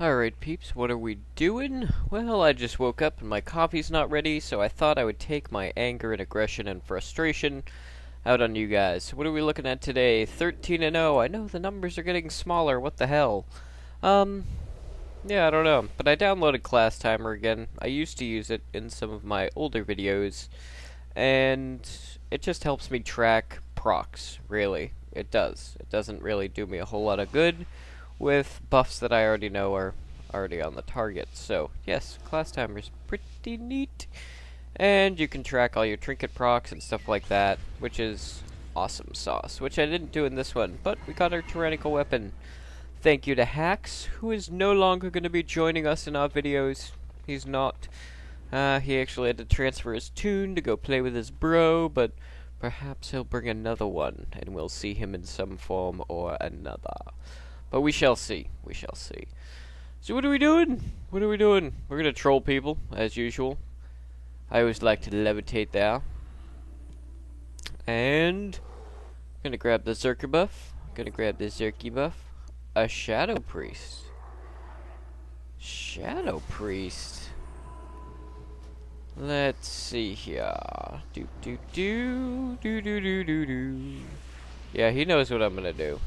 Alright peeps, what are we doing? Well, I just woke up and my coffee's not ready, so I thought I would take my anger and aggression and frustration out on you guys. So what are we looking at today? 13-0. I know the numbers are getting smaller, what the hell? Yeah, I don't know. But I downloaded Class Timer again. I used to use it in some of my older videos, and it just helps me track procs, really. It does. It doesn't really do me a whole lot of good with buffs that I already know are already on the target. So, yes, Class Timer's pretty neat. And you can track all your trinket procs and stuff like that, which is awesome sauce, which I didn't do in this one, but we got our tyrannical weapon. Thank you to Hax, who is no longer going to be joining us in our videos. He's not. He actually had to transfer his tune to go play with his bro, but perhaps he'll bring another one, and we'll see him in some form or another. But we shall see. We shall see. So what are we doing? What are we doing? We're gonna troll people, as usual. I always like to levitate there. And I'm gonna grab the Zerker buff. I'm gonna grab the Zerky buff. A Shadow Priest. Shadow Priest. Let's see here. Do. Yeah, he knows what I'm gonna do.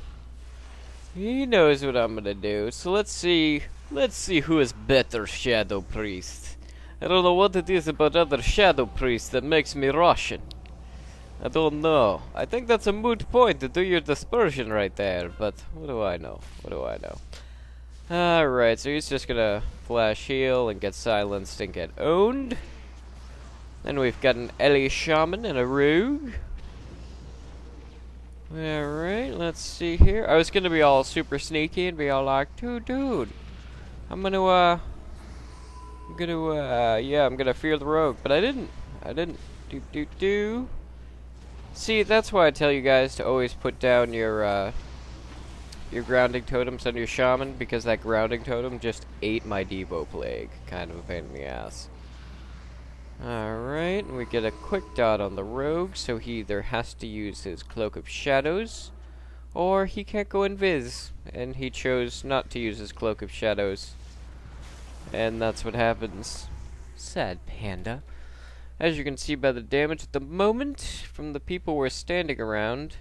He knows what I'm gonna do. So let's see who is better Shadow Priest. I don't know what it is about other Shadow Priests that makes me Russian. I don't know. I think that's a moot point to do your dispersion right there, but what do I know? What do I know? Alright, so he's just gonna flash heal and get silenced and get owned. Then we've got an Ellie Shaman and a Rogue. Alright, let's see here. I was gonna be all super sneaky and be all like, dude, I'm gonna fear the rogue, but I didn't. Do. See, that's why I tell you guys to always put down your grounding totems on your shaman, because that grounding totem just ate my Devo plague. Kind of a pain in the ass. Alright, and we get a quick dot on the rogue, so he either has to use his Cloak of Shadows, or he can't go invis, and he chose not to use his Cloak of Shadows. And that's what happens. Sad panda. As you can see by the damage at the moment, from the people we're standing around,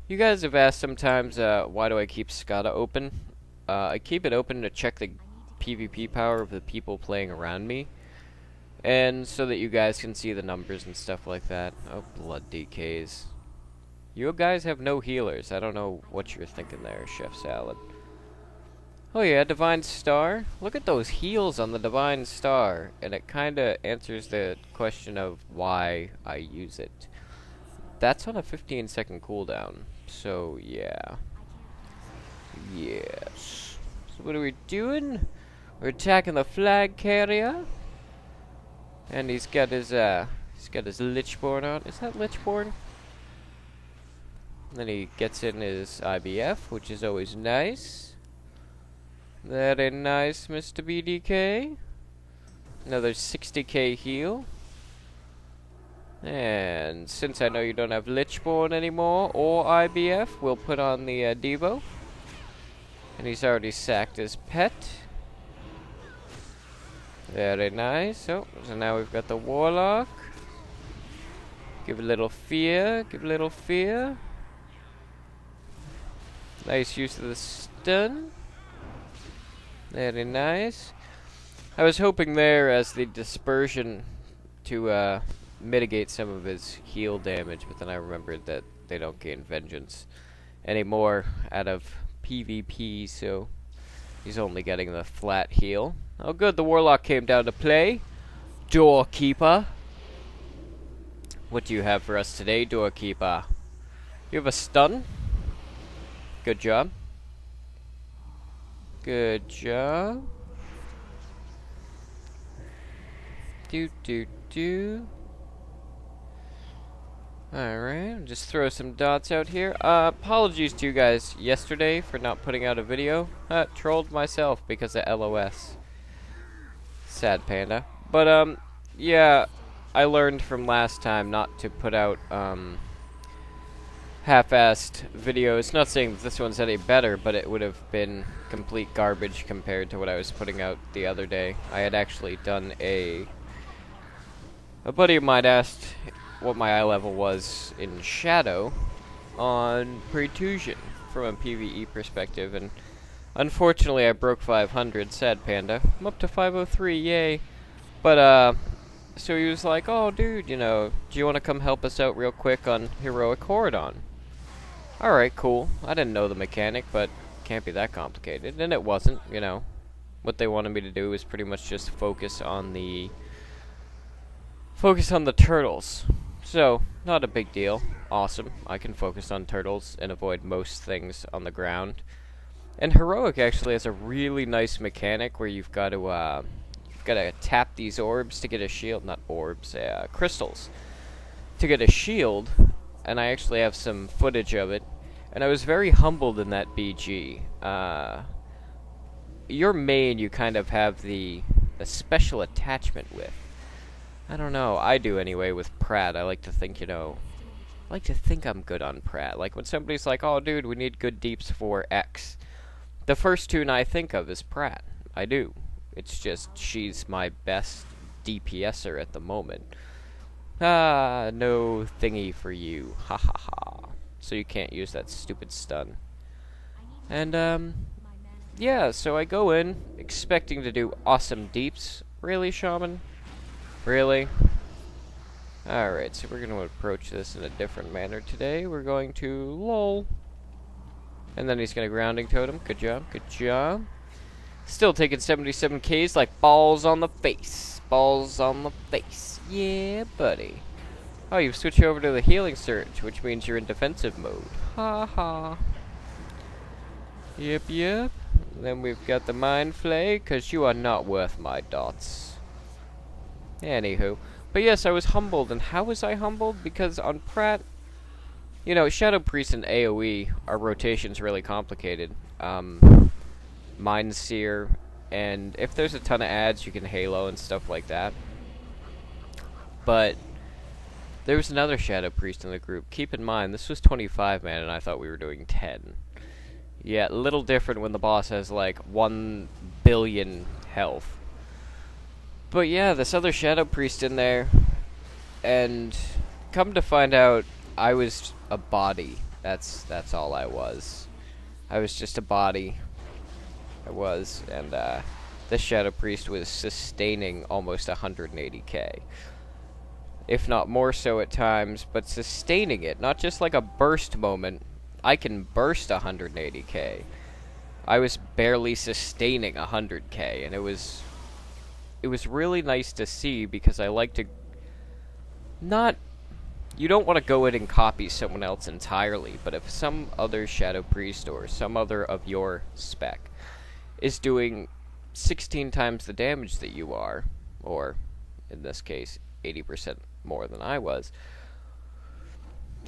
you guys have asked sometimes, why do I keep Skada open? I keep it open to check the PvP power of the people playing around me. And so that you guys can see the numbers and stuff like that. Oh, blood DKs. You guys have no healers. I don't know what you're thinking there, Chef Salad. Oh yeah, Divine Star. Look at those heals on the Divine Star. And it kinda answers the question of why I use it. That's on a 15-second cooldown. So, yeah. Yes. So what are we doing? We're attacking the flag carrier. And he's got his Lichborn on. Is that Lichborn? Then he gets in his IBF, which is always nice. Very nice, Mr. BDK. Another 60k heal. And since I know you don't have Lichborn anymore, or IBF, we'll put on the Devo. And he's already sacked his pet. Very nice. Oh, so now we've got the Warlock. Give a little fear. Give a little fear. Nice use of the stun. Very nice. I was hoping there as the dispersion to mitigate some of his heal damage, but then I remembered that they don't gain vengeance anymore out of PvP, so he's only getting the flat heal. Oh good, the Warlock came down to play. Doorkeeper. What do you have for us today, Doorkeeper? You have a stun. Good job. Good job. Do. Alright, just throw some dots out here. Apologies to you guys yesterday for not putting out a video. Trolled myself because of LOS. Sad panda. But, yeah, I learned from last time not to put out, half-assed videos. Not saying that this one's any better, but it would have been complete garbage compared to what I was putting out the other day. I had actually done a buddy of mine asked what my eye level was in Shadow on Pratusion from a PvE perspective, and unfortunately I broke 500, sad panda. I'm up to 503, yay. But, so he was like, oh dude, you know, do you want to come help us out real quick on Heroic Horadon? Alright, cool. I didn't know the mechanic, but can't be that complicated. And it wasn't, you know. What they wanted me to do was pretty much just focus on the turtles. So, not a big deal. Awesome. I can focus on turtles and avoid most things on the ground. And Heroic actually has a really nice mechanic where you've got to tap these orbs to get a shield. Not orbs, crystals. To get a shield. And I actually have some footage of it. And I was very humbled in that BG. Your main you kind of have the special attachment with. I don't know, I do anyway with Prat. I like to think, you know, I'm good on Prat. Like when somebody's like, oh dude, we need good deeps for X. The first tune I think of is Prat. I do. It's just, she's my best DPSer at the moment. Ah, no thingy for you. Ha ha ha. So you can't use that stupid stun. And, yeah, so I go in, expecting to do awesome deeps. Really, Shaman? Really? Alright, so we're going to approach this in a different manner today. We're going to lol. And then he's going to grounding totem. Good job, good job. Still taking 77 Ks like balls on the face. Balls on the face. Yeah, buddy. Oh, you've switched over to the healing surge, which means you're in defensive mode. Ha ha. Yep, yep. Then we've got the Mind Flay, because you are not worth my dots. Anywho. But yes, I was humbled. And how was I humbled? Because on Prat, you know, Shadow Priest and AoE, our rotation's really complicated. Mind Seer, and if there's a ton of ads, you can Halo and stuff like that. But there was another Shadow Priest in the group. Keep in mind, this was 25 man, and I thought we were doing 10. Yeah, a little different when the boss has like 1 billion health. But yeah, this other Shadow Priest in there, and come to find out, I was a body. That's all I was. I was just a body. I was, and this Shadow Priest was sustaining almost 180k. If not more so at times, but sustaining it, not just like a burst moment. I can burst 180k. I was barely sustaining 100k, and it was really nice to see, because I like to not... You don't want to go in and copy someone else entirely, but if some other Shadow Priest or some other of your spec is doing 16 times the damage that you are, or in this case 80% more than I was,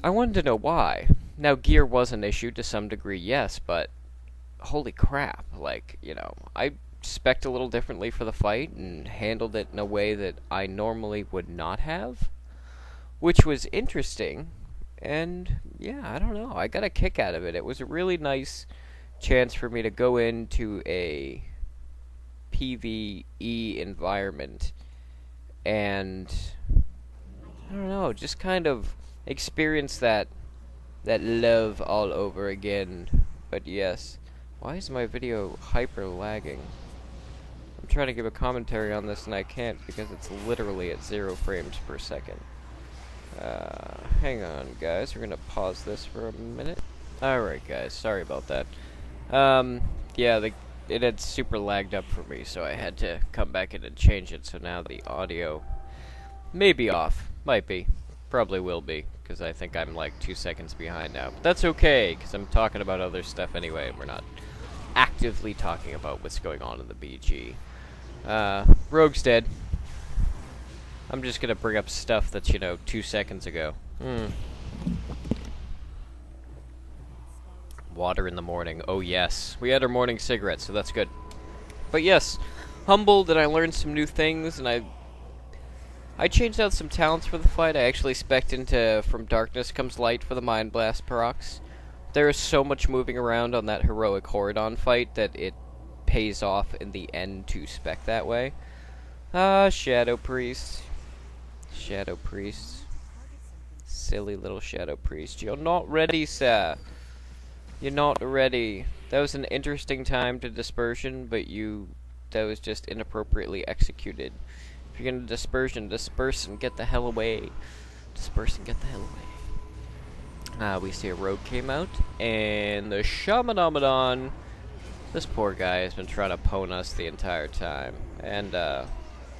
I wanted to know why. Now, gear was an issue to some degree, yes, but holy crap, like, you know, I spec'd a little differently for the fight and handled it in a way that I normally would not have, which was interesting. And yeah, I don't know, I got a kick out of it. It was a really nice chance for me to go into a PvE environment and I don't know, just kind of experience that love all over again. But yes, why is my video hyper lagging? I'm trying to give a commentary on this and I can't because it's literally at 0 frames per second. Hang on, guys, we're gonna pause this for a minute. Alright, guys, sorry about that. Yeah, it had super lagged up for me, so I had to come back in and change it, so now the audio may be off. Might be. Probably will be, because I think I'm like 2 seconds behind now. But that's okay, because I'm talking about other stuff anyway, and we're not actively talking about what's going on in the BG. Rogue's dead. I'm just gonna bring up stuff that's, you know, 2 seconds ago. Water in the morning. Oh yes. We had our morning cigarette, so that's good. But yes, humbled, and I learned some new things, and I changed out some talents for the fight. I actually spec'd into From Darkness Comes Light for the Mind Blast procs. There is so much moving around on that heroic Horadon fight that it pays off in the end to spec that way. Shadow Priest. Shadow Priest. Silly little Shadow Priest. You're not ready, sir. You're not ready. That was an interesting time to dispersion, but that was just inappropriately executed. If you're gonna dispersion, disperse and get the hell away. Disperse and get the hell away. We see a rogue came out, and the Shamanomadon. This poor guy has been trying to pwn us the entire time. And,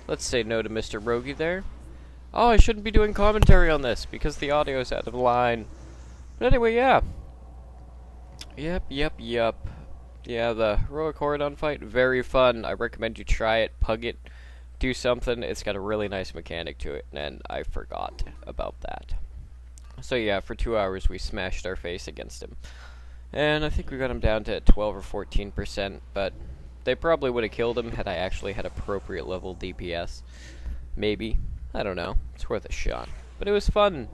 let's say no to Mr. Rogie there. Oh, I shouldn't be doing commentary on this, because the audio's out of line. But anyway, yeah. Yep. Yeah, the heroic Horadon fight, very fun. I recommend you try it, pug it, do something. It's got a really nice mechanic to it, and I forgot about that. So yeah, for 2 hours we smashed our face against him. And I think we got him down to 12 or 14%, but they probably would have killed him had I actually had appropriate level DPS. Maybe. I don't know. It's worth a shot. But it was fun.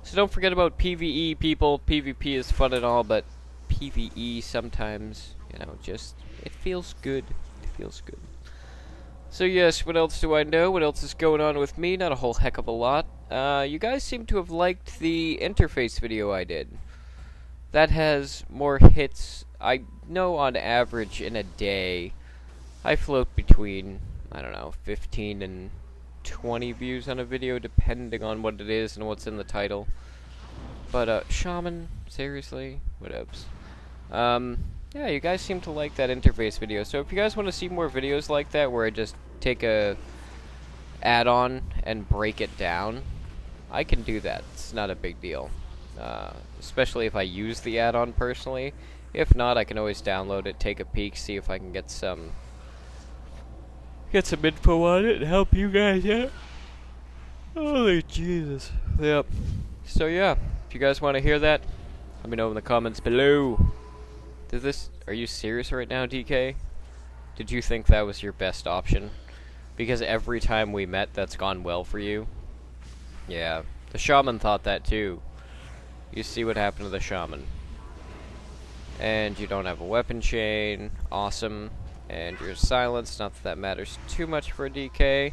So don't forget about PvE, people. PvP is fun and all, but PvE sometimes, you know, just, it feels good. It feels good. So yes, what else do I know? What else is going on with me? Not a whole heck of a lot. You guys seem to have liked the interface video I did. That has more hits. I know on average in a day, I float between, I don't know, 15 and 20 views on a video, depending on what it is and what's in the title. But, Shaman, seriously? Whatevs. Yeah, you guys seem to like that interface video. So if you guys want to see more videos like that, where I just take a add-on and break it down, I can do that. It's not a big deal. Especially if I use the add-on personally. If not, I can always download it, take a peek, see if I can get some info on it and help you guys out. Holy Jesus. Yep. So yeah, if you guys want to hear that, let me know in the comments below. Are you serious right now, DK? Did you think that was your best option? Because every time we met, that's gone well for you? Yeah, the Shaman thought that too. You see what happened to the Shaman. And you don't have a weapon chain. Awesome. And you're silenced. Not that that matters too much for a DK.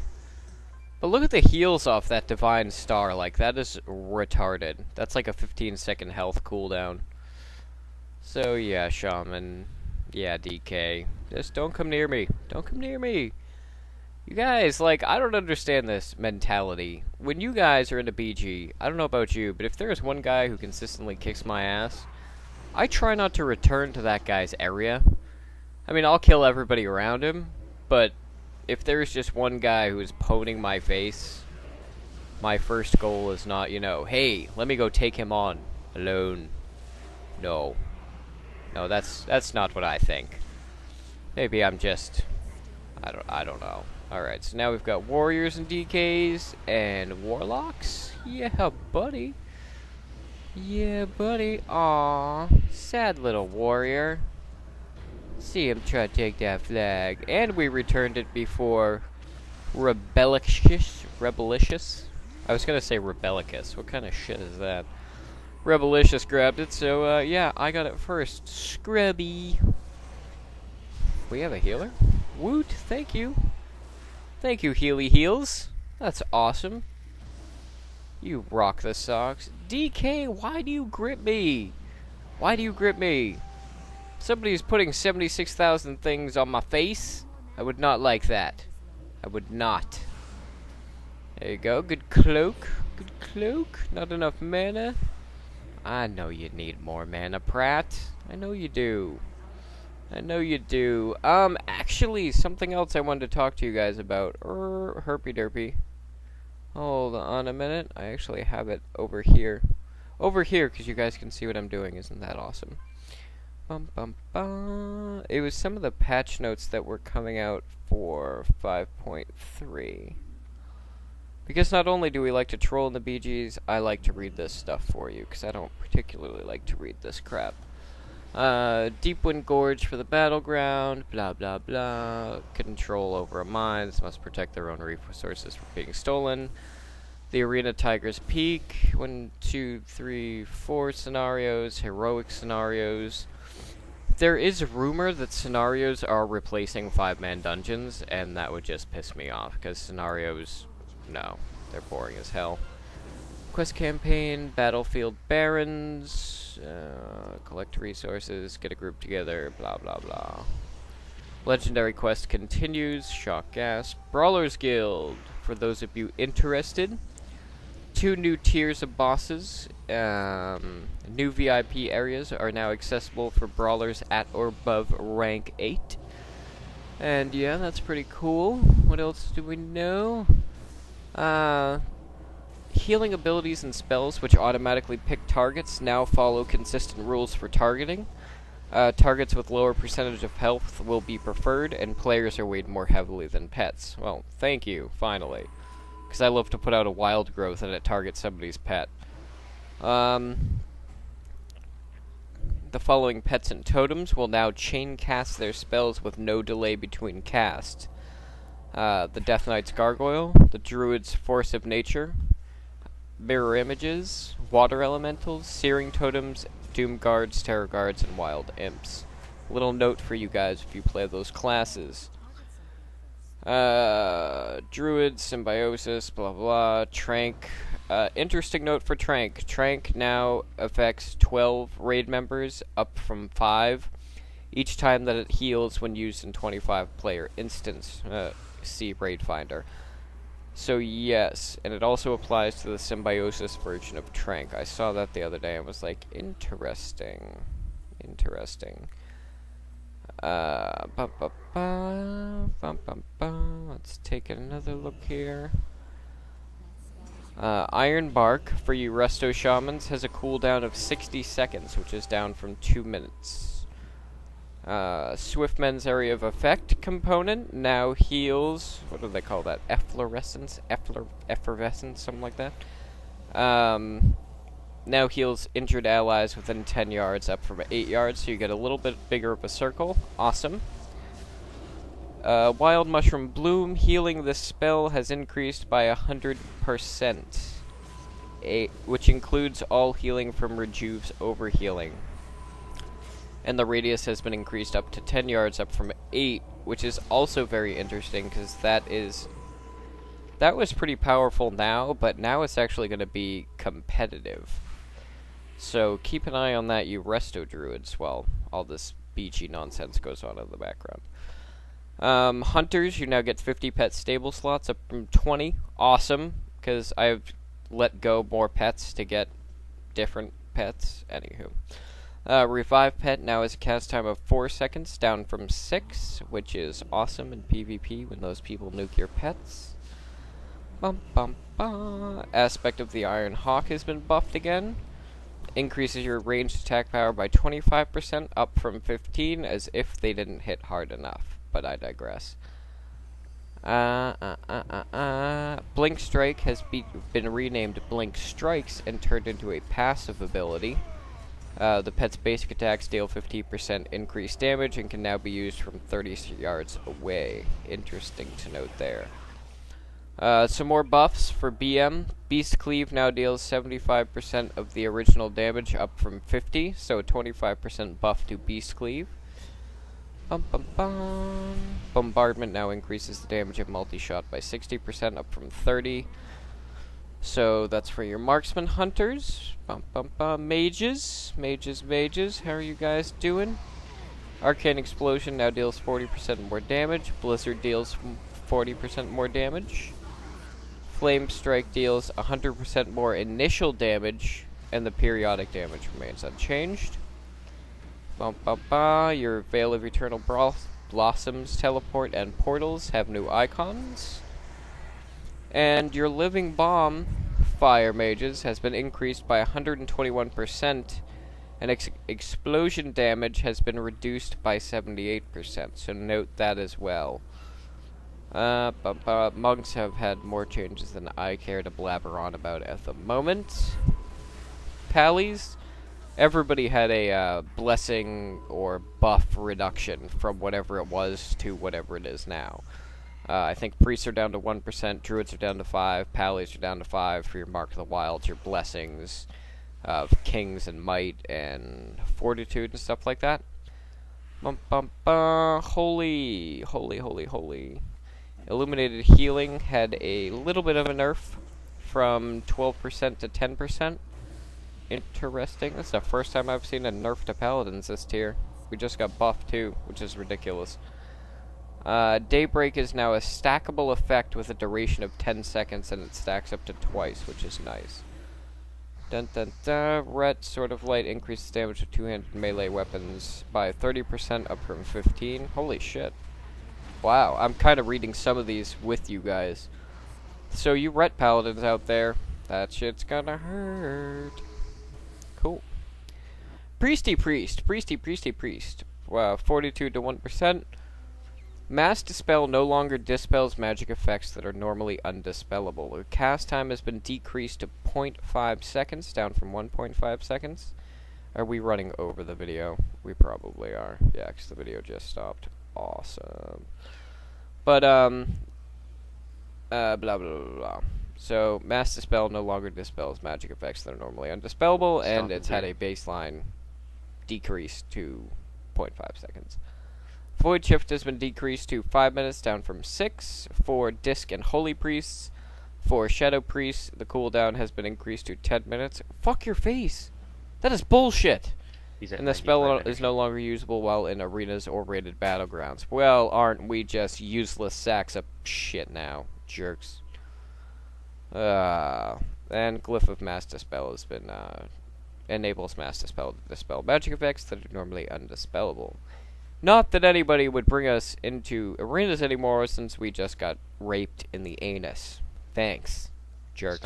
But look at the heals off that Divine Star. Like, that is retarded. That's like a 15-second health cooldown. So, yeah, Shaman. Yeah, DK. Just don't come near me. Don't come near me. You guys, like, I don't understand this mentality. When you guys are into BG, I don't know about you, but if there's one guy who consistently kicks my ass, I try not to return to that guy's area. I mean, I'll kill everybody around him, but if there's just one guy who's pwning my face, my first goal is not, you know, hey, let me go take him on alone. No. No, that's not what I think. Maybe I'm just, I don't know. Alright, so now we've got warriors and DKs and warlocks. Yeah, buddy. Yeah, buddy. Aw, sad little warrior. See him try to take that flag. And we returned it before Rebellicious. I was gonna say Rebellicus. What kind of shit is that? Rebellicious grabbed it, so yeah, I got it first. Scrubby. We have a healer? Woot, thank you. Thank you, Healy Heals. That's awesome. You rock the socks. DK, why do you grip me? Why do you grip me? Somebody's putting 76,000 things on my face. I would not like that. I would not. There you go. Good cloak. Good cloak. Not enough mana. I know you need more mana, Prat. I know you do. I know you do. Actually, something else I wanted to talk to you guys about. Herpy derpy. Hold on a minute. I actually have it over here. Over here, because you guys can see what I'm doing. Isn't that awesome? Bum, bum, bum. It was some of the patch notes that were coming out for 5.3. Because not only do we like to troll in the BGs, I like to read this stuff for you, because I don't particularly like to read this crap. Deep Wind Gorge for the battleground, blah blah blah. Control over mines, must protect their own resources from being stolen. The Arena Tiger's Peak, 1, 2, 3, 4 scenarios, heroic scenarios. There is a rumor that scenarios are replacing 5-man dungeons, and that would just piss me off, because scenarios, no, they're boring as hell. Quest campaign, battlefield barons, collect resources, get a group together, blah blah blah. Legendary quest continues, shock gas, Brawlers Guild, for those of you interested. 2 new tiers of bosses, new VIP areas are now accessible for brawlers at or above rank 8. And yeah, that's pretty cool. What else do we know? Healing abilities and spells which automatically pick targets now follow consistent rules for targeting. Targets with lower percentage of health will be preferred, and players are weighed more heavily than pets. Well, thank you, finally. Because I love to put out a wild growth and it targets somebody's pet. The following pets and totems will now chain cast their spells with no delay between casts. The Death Knight's Gargoyle, the Druid's Force of Nature, Mirror Images, Water Elementals, Searing Totems, Doom Guards, Terror Guards, and Wild Imps. Little note for you guys if you play those classes. Druid, Symbiosis, blah blah, Trank. Interesting note for Trank. Trank now affects 12 raid members, up from 5, each time that it heals when used in 25 player instance. See Raid Finder. So yes, and it also applies to the Symbiosis version of Trank. I saw that the other day and was like, interesting. Interesting. Let's take another look here. Iron Bark, for you Resto Shamans, has a cooldown of 60 seconds, which is down from 2 minutes. Swiftmen's Area of Effect component now heals, what do they call that? Efflorescence? Effervescence, something like that. Now heals injured allies within 10 yards, up from 8 yards, so you get a little bit bigger of a circle. Awesome. Wild Mushroom Bloom, healing this spell has increased by 100%, which includes all healing from Rejuve's overhealing. And the radius has been increased up to 10 yards, up from 8, which is also very interesting, because that was pretty powerful now, but now it's actually going to be competitive. So keep an eye on that, you Resto Druids, while all this beachy nonsense goes on in the background. Hunters, you now get 50 pet stable slots, up from 20. Awesome, because I've let go more pets to get different pets. Anywho. Revive Pet now has a cast time of 4 seconds, down from 6, which is awesome in PvP when those people nuke your pets. Aspect of the Iron Hawk has been buffed again. Increases your ranged attack power by 25%, up from 15, as if they didn't hit hard enough. But I digress. Blink Strike has been renamed Blink Strikes and turned into a passive ability. The pet's basic attacks deal 50% increased damage and can now be used from 30 yards away. Interesting to note there. Some more buffs for BM. Beast Cleave now deals 75% of the original damage, up from 50, so a 25% buff to Beast Cleave. Bombardment now increases the damage of multi-shot by 60%, up from 30. So that's for your marksman hunters. Mages, how are you guys doing? Arcane Explosion now deals 40% more damage. Blizzard deals 40% more damage. Flame Strike deals 100% more initial damage, and the periodic damage remains unchanged. Your Veil of Eternal Blossoms, Teleport, and Portals have new icons. And your Living Bomb, Fire Mages, has been increased by 121%, and explosion damage has been reduced by 78%, so note that as well. Monks have had more changes than I care to blabber on about at the moment. Pallies, everybody had a blessing or buff reduction from whatever it was to whatever it is now. I think priests are down to 1%, druids are down to 5, pallies are down to 5 for your Mark of the Wilds, your blessings of kings and might and fortitude and stuff like that. Bum, bum, bum. Holy. Illuminated healing had a little bit of a nerf from 12% to 10%. Interesting. That's the first time I've seen a nerf to paladins this tier. We just got buffed too, which is ridiculous. Daybreak is now a stackable effect with a duration of 10 seconds, and it stacks up to twice, which is nice. Dun dun dun. Ret, Sword of Light, increases damage of two-handed melee weapons by 30% up from 15. Holy shit. Wow, I'm kind of reading some of these with you guys. So you Ret paladins out there, that shit's gonna hurt. Cool. Priest. Wow, 42 to 1%. Mass Dispel no longer dispels magic effects that are normally undispellable. The cast time has been decreased to 0.5 seconds, down from 1.5 seconds. Are we running over the video? We probably are. Yeah, because the video just stopped. Awesome. But, blah, blah, blah, blah. So, Mass Dispel no longer dispels magic effects that are normally undispellable, and it's had a baseline decrease to 0.5 seconds. Void Shift has been decreased to 5 minutes, down from 6 for Disc and Holy Priests. For Shadow Priests, the cooldown has been increased to 10 minutes. Fuck your face! That is bullshit! And the spell is no longer usable while in arenas or rated battlegrounds. Well, aren't we just useless sacks of shit now, jerks? And Glyph of Mass Dispel has been, enables Mass Dispel to dispel magic effects that are normally undispellable. Not that anybody would bring us into arenas anymore, since we just got raped in the anus. Thanks, jerks.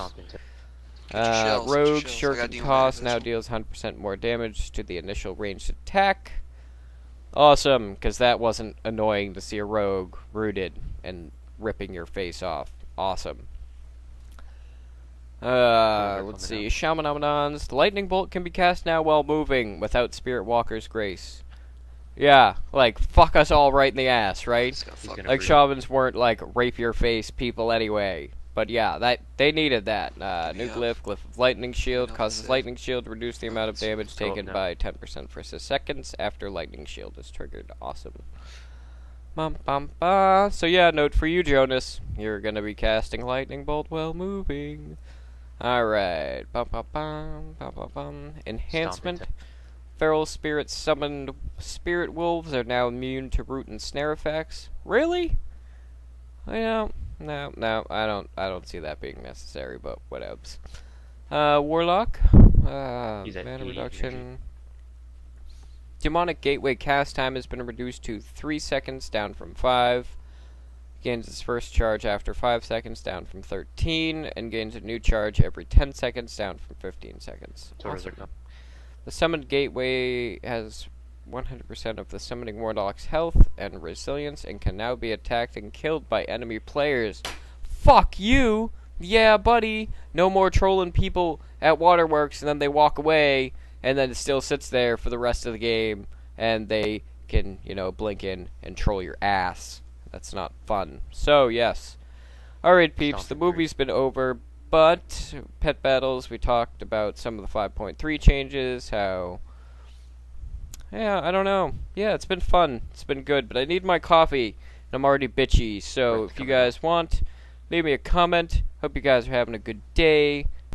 Rogue, shortened cost, now deals 100% more damage to the initial ranged attack. Awesome, because that wasn't annoying to see a rogue rooted and ripping your face off. Awesome. Let's see. Shamanamans. The lightning bolt can be cast now while moving without Spirit Walker's grace. Yeah, like, fuck us all right in the ass, right? Like, shamans weren't, like, rape your face people anyway. But yeah, they needed that. New Glyph of Lightning Shield, causes Lightning Shield to reduce the amount of damage taken by 10% for 6 seconds after Lightning Shield is triggered. Awesome. So yeah, note for you, Jonas. You're gonna be casting Lightning Bolt while moving. Alright. Enhancement. Feral spirits summoned spirit wolves are now immune to root and snare effects. Really? No, I don't see that being necessary, but whatevs. Warlock. Mana reduction. Demonic Gateway cast time has been reduced to 3 seconds, down from 5. Gains its first charge after 5 seconds, down from 13, and gains a new charge every 10 seconds, down from 15 seconds. Awesome. The Summoned Gateway has 100% of the Summoning Warlock's health and resilience, and can now be attacked and killed by enemy players. Fuck you! Yeah, buddy! No more trolling people at Waterworks, and then they walk away, and then it still sits there for the rest of the game, and they can, you know, blink in and troll your ass. That's not fun. So, yes. Alright, peeps, the movie's been over, but pet battles, we talked about some of the 5.3 changes, how... Yeah, I don't know. Yeah, it's been fun. It's been good, but I need my coffee, and I'm already bitchy, so if you guys want, leave me a comment. Hope you guys are having a good day.